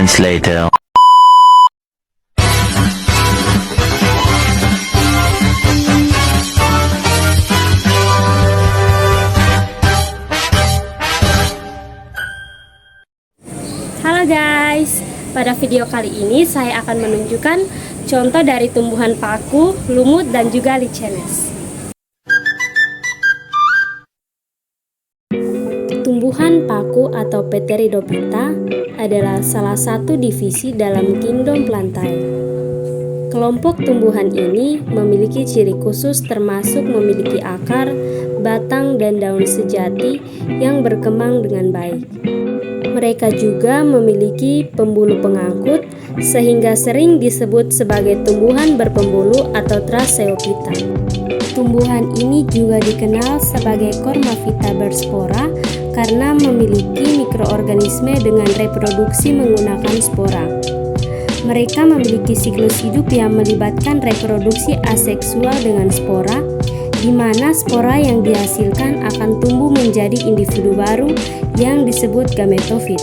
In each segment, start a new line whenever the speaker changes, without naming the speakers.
moments later.
Halo guys, pada video kali ini saya akan menunjukkan contoh dari tumbuhan paku, lumut, dan juga lichenes. Tumbuhan paku atau Pteridophyta adalah salah satu divisi dalam kingdom Plantae. Kelompok tumbuhan ini memiliki ciri khusus termasuk memiliki akar, batang, dan daun sejati yang berkembang dengan baik. Mereka juga memiliki pembuluh pengangkut sehingga sering disebut sebagai tumbuhan berpembuluh atau Thrasceophyta. Tumbuhan ini juga dikenal sebagai Cormophyta berspora karena memiliki mikroorganisme dengan reproduksi menggunakan spora. Mereka memiliki siklus hidup yang melibatkan reproduksi aseksual dengan spora, di mana spora yang dihasilkan akan tumbuh menjadi individu baru yang disebut gametofit.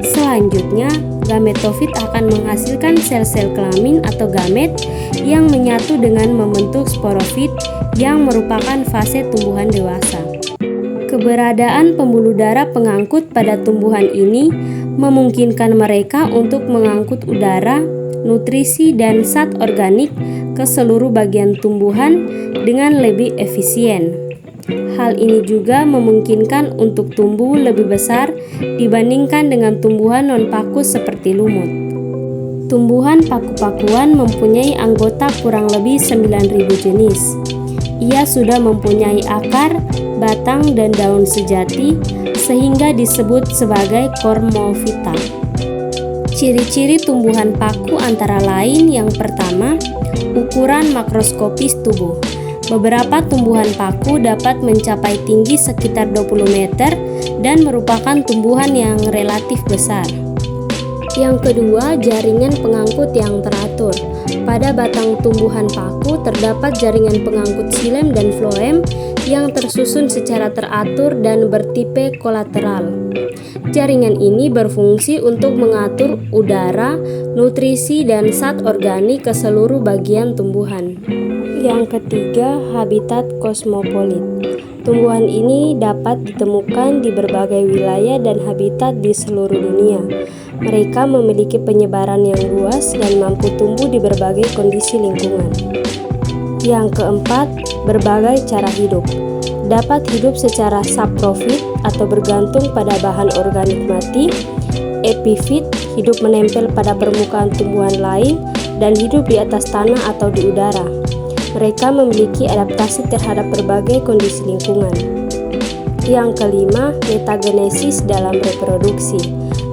Selanjutnya, gametofit akan menghasilkan sel-sel kelamin atau gamet yang menyatu dengan membentuk sporofit yang merupakan fase tumbuhan dewasa. Keberadaan pembuluh darah pengangkut pada tumbuhan ini memungkinkan mereka untuk mengangkut udara, nutrisi, dan zat organik ke seluruh bagian tumbuhan dengan lebih efisien. Hal ini juga memungkinkan untuk tumbuh lebih besar dibandingkan dengan tumbuhan non-paku seperti lumut. Tumbuhan paku-pakuan mempunyai anggota kurang lebih 9.000 jenis. Ia sudah mempunyai akar, batang, dan daun sejati sehingga disebut sebagai Cormophyta. Ciri-ciri tumbuhan paku antara lain yang pertama, ukuran makroskopis tubuh. Beberapa tumbuhan paku dapat mencapai tinggi sekitar 20 meter dan merupakan tumbuhan yang relatif besar. Yang kedua, jaringan pengangkut yang teratur. Pada batang tumbuhan paku terdapat jaringan pengangkut xilem dan floem yang tersusun secara teratur dan bertipe kolateral. Jaringan ini berfungsi untuk mengatur udara, nutrisi, dan zat organik ke seluruh bagian tumbuhan. Yang ketiga, habitat kosmopolit. Tumbuhan ini dapat ditemukan di berbagai wilayah dan habitat di seluruh dunia. Mereka memiliki penyebaran yang luas dan mampu tumbuh di berbagai kondisi lingkungan. Yang keempat, berbagai cara hidup. Dapat hidup secara saprofit atau bergantung pada bahan organik mati, epifit, hidup menempel pada permukaan tumbuhan lain, dan hidup di atas tanah atau di udara. Mereka memiliki adaptasi terhadap berbagai kondisi lingkungan. Yang kelima, metagenesis dalam reproduksi.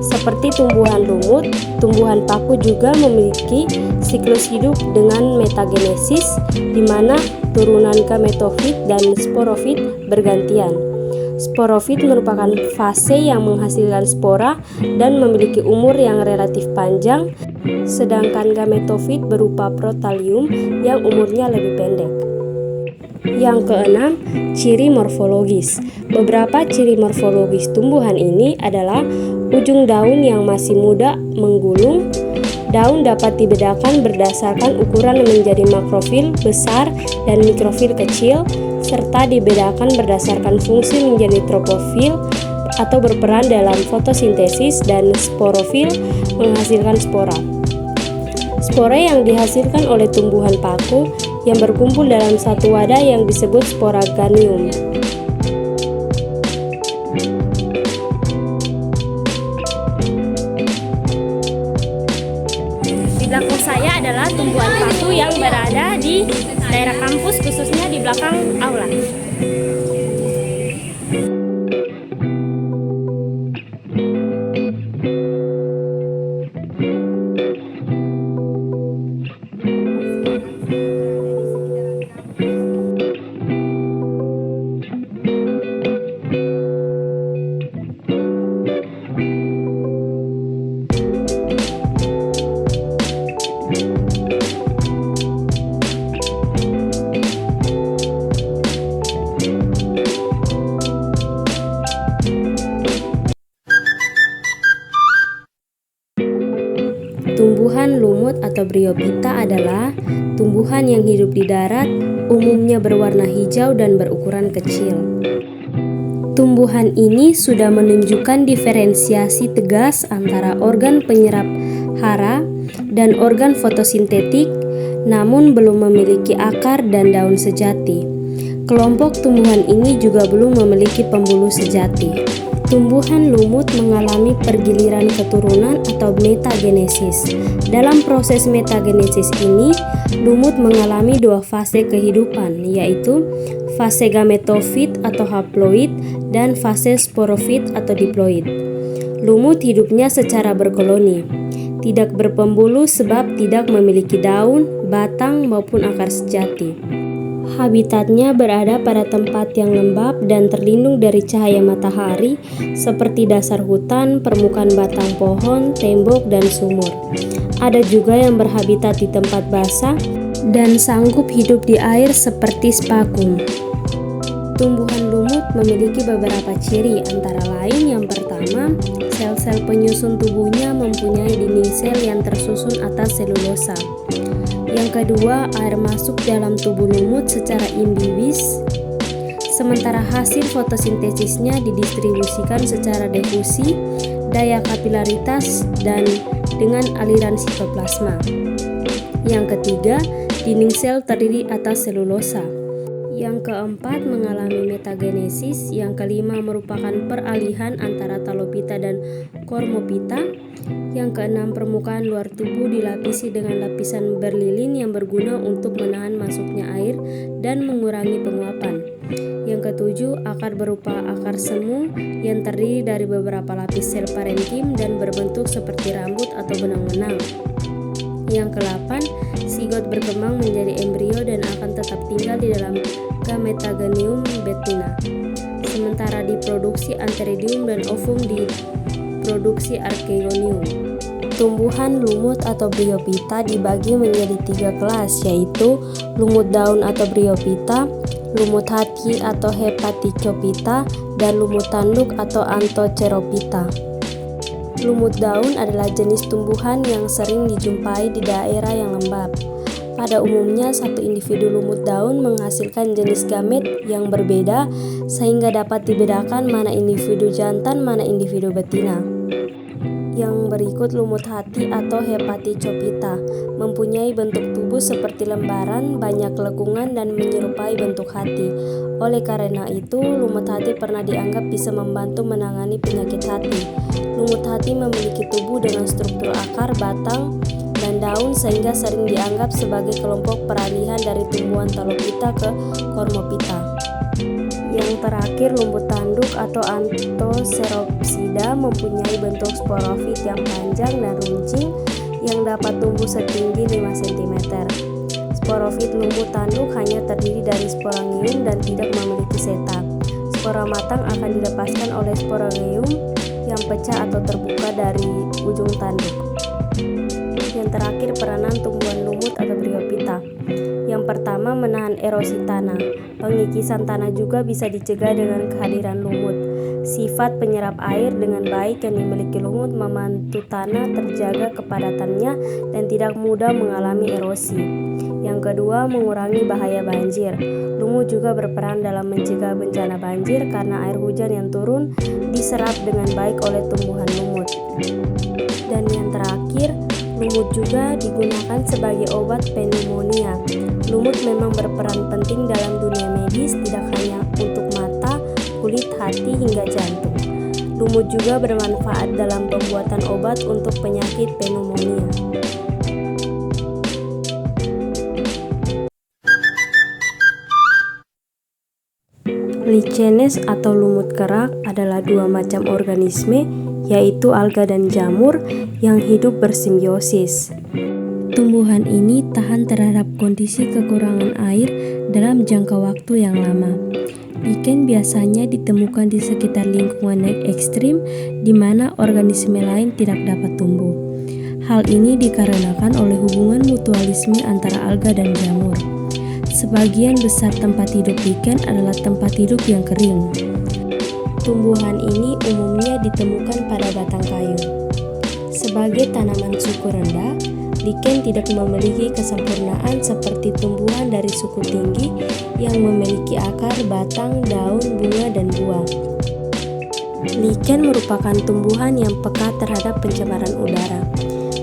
Seperti tumbuhan lumut, tumbuhan paku juga memiliki siklus hidup dengan metagenesis, di mana turunan gametofit dan sporofit bergantian. Sporofit merupakan fase yang menghasilkan spora dan memiliki umur yang relatif panjang, sedangkan gametofit berupa protalium yang umurnya lebih pendek. Yang keenam, ciri morfologis. Beberapa ciri morfologis tumbuhan ini adalah ujung daun yang masih muda menggulung. Daun dapat dibedakan berdasarkan ukuran menjadi makrofil besar dan mikrofil kecil, serta dibedakan berdasarkan fungsi menjadi tropofil atau berperan dalam fotosintesis dan sporofil menghasilkan spora. Spora yang dihasilkan oleh tumbuhan paku yang berkumpul dalam satu wadah yang disebut sporaganium. Di belakang saya adalah tumbuhan paku yang berada di daerah kampus, khususnya di belakang aula. Tumbuhan lumut atau Bryophyta adalah tumbuhan yang hidup di darat, umumnya berwarna hijau dan berukuran kecil. Tumbuhan ini sudah menunjukkan diferensiasi tegas antara organ penyerap hara dan organ fotosintetik, namun belum memiliki akar dan daun sejati. Kelompok tumbuhan ini juga belum memiliki pembuluh sejati. Tumbuhan lumut mengalami pergiliran keturunan atau metagenesis. Dalam proses metagenesis ini, lumut mengalami dua fase kehidupan, yaitu fase gametofit atau haploid dan fase sporofit atau diploid. Lumut hidupnya secara berkoloni, tidak berpembuluh sebab tidak memiliki daun, batang maupun akar sejati. Habitatnya berada pada tempat yang lembab dan terlindung dari cahaya matahari seperti dasar hutan, permukaan batang pohon, tembok, dan sumur. Ada juga yang berhabitat di tempat basah dan sanggup hidup di air seperti spakum. Tumbuhan lumut memiliki beberapa ciri, antara lain yang pertama, sel-sel penyusun tubuhnya mempunyai dinding sel yang tersusun atas selulosa. Yang kedua, air masuk dalam tubuh lumut secara imbibis, sementara hasil fotosintesisnya didistribusikan secara difusi, daya kapilaritas, dan dengan aliran sitoplasma. Yang ketiga, dinding sel terdiri atas selulosa. Yang keempat, mengalami metagenesis. Yang kelima, merupakan peralihan antara Talophyta dan Chormophyta. Yang keenam, permukaan luar tubuh dilapisi dengan lapisan berlilin yang berguna untuk menahan masuknya air dan mengurangi penguapan. Yang ketujuh, akar berupa akar semu yang terdiri dari beberapa lapis sel parenkim dan berbentuk seperti rambut atau benang-benang. Yang kedelapan, sigot berkembang menjadi embrio dan akan tetap tinggal di dalam Gametagonium betina, sementara diproduksi antheridium dan ovum diproduksi archegonium. Tumbuhan lumut atau Bryophyta dibagi menjadi 3 kelas, yaitu lumut daun atau Bryophyta, lumut hati atau Hepatichophyta, dan lumut tanduk atau Anthocerophyta. Lumut daun adalah jenis tumbuhan yang sering dijumpai di daerah yang lembab. Pada umumnya, satu individu lumut daun menghasilkan jenis gamet yang berbeda sehingga dapat dibedakan mana individu jantan, mana individu betina. Yang berikut lumut hati atau Hepatichophyta mempunyai bentuk tubuh seperti lembaran, banyak lekungan, dan menyerupai bentuk hati. Oleh karena itu, lumut hati pernah dianggap bisa membantu menangani penyakit hati. Lumut hati memiliki tubuh dengan struktur akar, batang, dan daun sehingga sering dianggap sebagai kelompok peralihan dari tumbuhan Talophyta ke Chormophyta. Yang terakhir, lumut tanduk atau Anthoceropsida mempunyai bentuk sporofit yang panjang dan runcing yang dapat tumbuh setinggi 5 cm. Sporofit lumut tanduk hanya terdiri dari sporangium dan tidak memiliki seta. Spora matang akan dilepaskan oleh sporangium yang pecah atau terbuka dari ujung tanduk. Yang terakhir, peranan tumbuhan lumut atau Bryophyta. Yang pertama, menahan erosi tanah. Pengikisan tanah juga bisa dicegah dengan kehadiran lumut. Sifat penyerap air dengan baik yang dimiliki lumut membantu tanah terjaga kepadatannya dan tidak mudah mengalami erosi. Yang kedua, mengurangi bahaya banjir. Lumut juga berperan dalam mencegah bencana banjir karena air hujan yang turun diserap dengan baik oleh tumbuhan lumut. Dan yang terakhir, lumut juga digunakan sebagai obat pneumonia. Lumut memang berperan penting dalam dunia medis, tidak hanya untuk mata, kulit, hati, hingga jantung. Lumut juga bermanfaat dalam pembuatan obat untuk penyakit pneumonia. Lichenes atau lumut kerak adalah 2 macam organisme, yaitu alga dan jamur yang hidup bersimbiosis. Tumbuhan ini tahan terhadap kondisi kekurangan air dalam jangka waktu yang lama. Lichen biasanya ditemukan di sekitar lingkungan yang ekstrim di mana organisme lain tidak dapat tumbuh. Hal ini dikarenakan oleh hubungan mutualisme antara alga dan jamur. Sebagian besar tempat hidup lichen adalah tempat hidup yang kering. Tumbuhan ini umumnya ditemukan pada batang kayu. Sebagai tanaman suku rendah, lichen tidak memiliki kesempurnaan seperti tumbuhan dari suku tinggi yang memiliki akar, batang, daun, bunga, dan buah. Lichen merupakan tumbuhan yang peka terhadap pencemaran udara.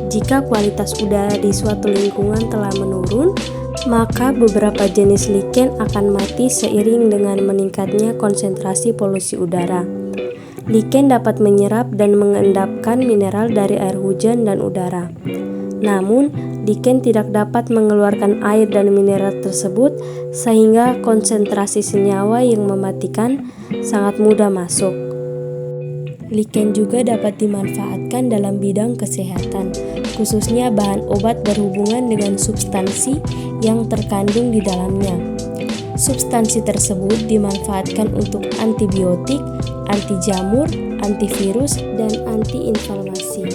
Jika kualitas udara di suatu lingkungan telah menurun, maka beberapa jenis lichen akan mati seiring dengan meningkatnya konsentrasi polusi udara. Lichen dapat menyerap dan mengendapkan mineral dari air hujan dan udara. Namun, lichen tidak dapat mengeluarkan air dan mineral tersebut sehingga konsentrasi senyawa yang mematikan sangat mudah masuk. Lichen juga dapat dimanfaatkan dalam bidang kesehatan, khususnya bahan obat berhubungan dengan substansi yang terkandung di dalamnya. Substansi tersebut dimanfaatkan untuk antibiotik, anti jamur, antivirus, dan antiinflamasi.